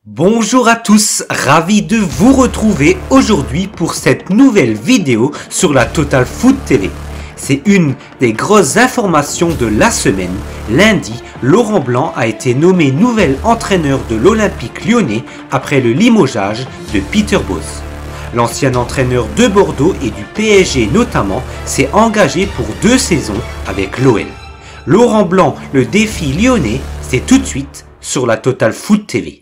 Bonjour à tous, ravi de vous retrouver aujourd'hui pour cette nouvelle vidéo sur la Total Foot TV. C'est une des grosses informations de la semaine. Lundi, Laurent Blanc a été nommé nouvel entraîneur de l'Olympique Lyonnais après le limogeage de Peter Bosz. L'ancien entraîneur de Bordeaux et du PSG notamment s'est engagé pour 2 saisons avec l'OL. Laurent Blanc, le défi lyonnais, c'est tout de suite sur la Total Foot TV.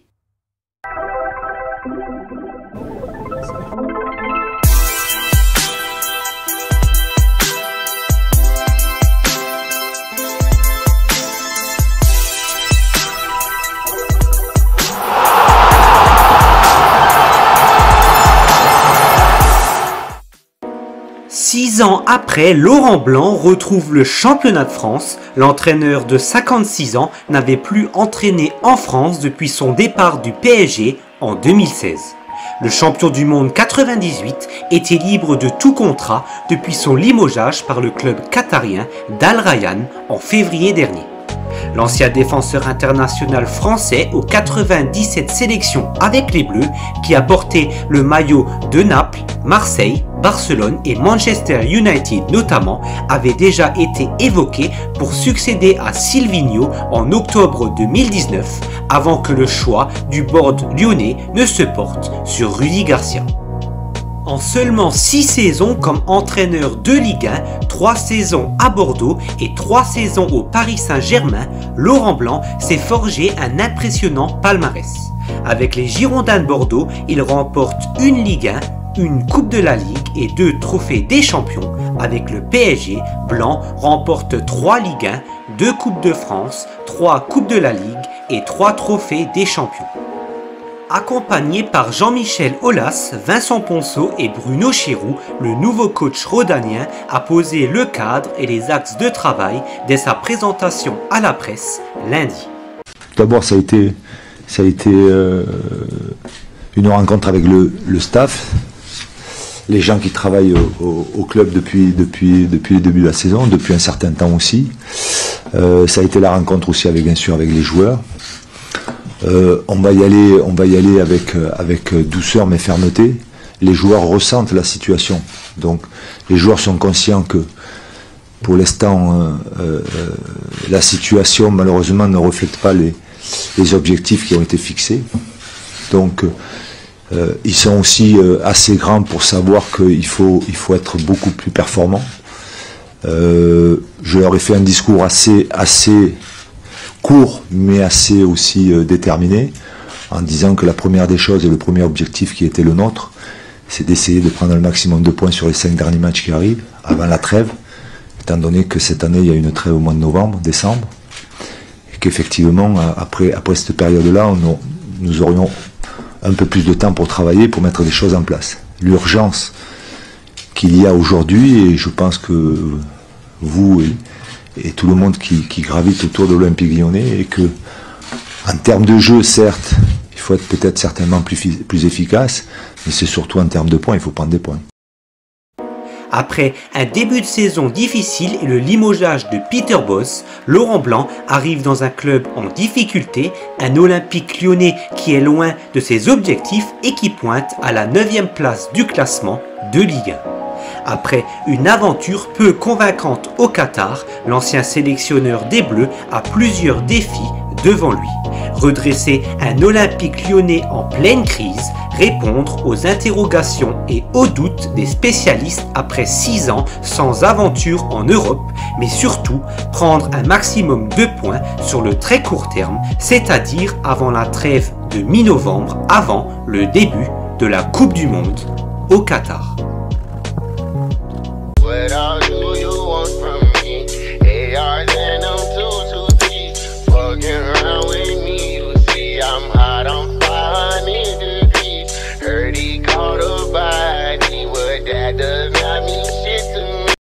Six ans après, Laurent Blanc retrouve le championnat de France. L'entraîneur de 56 ans n'avait plus entraîné en France depuis son départ du PSG en 2016. Le champion du monde 98 était libre de tout contrat depuis son limogeage par le club qatarien d'Al Rayyan en février dernier. L'ancien défenseur international français aux 97 sélections avec les Bleus, qui a porté le maillot de Naples, Marseille, Barcelone et Manchester United notamment, avait déjà été évoqué pour succéder à Silvinho en octobre 2019, avant que le choix du board lyonnais ne se porte sur Rudy Garcia. En seulement 6 saisons comme entraîneur de Ligue 1, 3 saisons à Bordeaux et 3 saisons au Paris Saint-Germain, Laurent Blanc s'est forgé un impressionnant palmarès. Avec les Girondins de Bordeaux, il remporte une Ligue 1, une Coupe de la Ligue et 2 trophées des champions. Avec le PSG, Blanc remporte 3 Ligue 1, 2 Coupes de France, 3 Coupes de la Ligue et 3 trophées des champions. Accompagné par Jean-Michel Aulas, Vincent Ponceau et Bruno Chiroux, le nouveau coach rhodanien a posé le cadre et les axes de travail dès sa présentation à la presse lundi. D'abord, ça a été une rencontre avec le staff, les gens qui travaillent au club depuis le début de la saison, depuis un certain temps aussi. Ça a été la rencontre aussi bien sûr avec les joueurs. On va y aller avec douceur mais fermeté. Les joueurs ressentent la situation. Donc les joueurs sont conscients que pour l'instant la situation malheureusement ne reflète pas les objectifs qui ont été fixés. Donc ils sont aussi assez grands pour savoir qu'il faut être beaucoup plus performant. Je leur ai fait un discours assez court mais assez aussi déterminé, en disant que la première des choses et le premier objectif qui était le nôtre, c'est d'essayer de prendre le maximum de points sur les 5 derniers matchs qui arrivent avant la trêve, étant donné que cette année il y a une trêve au mois de novembre, décembre, et qu'effectivement après cette période-là nous aurions un peu plus de temps pour travailler, pour mettre des choses en place. L'urgence qu'il y a aujourd'hui, et je pense que vous et tout le monde qui gravite autour de l'Olympique Lyonnais, et que en termes de jeu, certes, il faut être peut-être certainement plus efficace, mais c'est surtout en termes de points, il faut prendre des points. Après un début de saison difficile et le limogeage de Peter Bosz, Laurent Blanc arrive dans un club en difficulté, un Olympique Lyonnais qui est loin de ses objectifs et qui pointe à la 9e place du classement de Ligue 1. Après une aventure peu convaincante au Qatar, l'ancien sélectionneur des Bleus a plusieurs défis devant lui. Redresser un Olympique Lyonnais en pleine crise, répondre aux interrogations et aux doutes des spécialistes après 6 ans sans aventure en Europe, mais surtout prendre un maximum de points sur le très court terme, c'est-à-dire avant la trêve de mi-novembre, avant le début de la Coupe du Monde au Qatar.